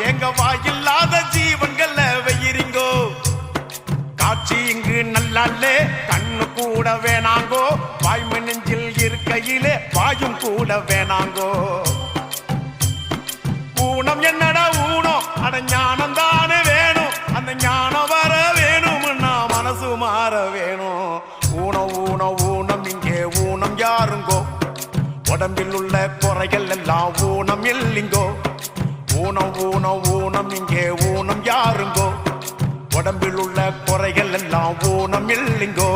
எங்க வாயில்லாத ஜீவன்கள வெயிரிங்கோ காட்சி இங்கு நல்லாலே கண்ணு கூட வேணாங்கோ வாய்மை நெஞ்சில் இருக்கையிலே வாயும் கூட வேணாங்கோ ஊனம் என்னடா ஊனம் அட ஞானம் தானே வேணும் அந்த ஞானம் வர வேணும்னா மனசு மாற வேணும் ஊனம் ஊனம் ஊனம் இங்கே ஊனம் யாருங்கோ உடம்பில் உள்ள குறைகள் எல்லாம் ஊனம் இல்லைங்கோ ஊனம் ஊனம் ஊனம் இங்கே ஊனம் யாருங்கோ உடம்பில் உள்ள குறைகள் எல்லாம் ஊனம் இல்லைங்கோ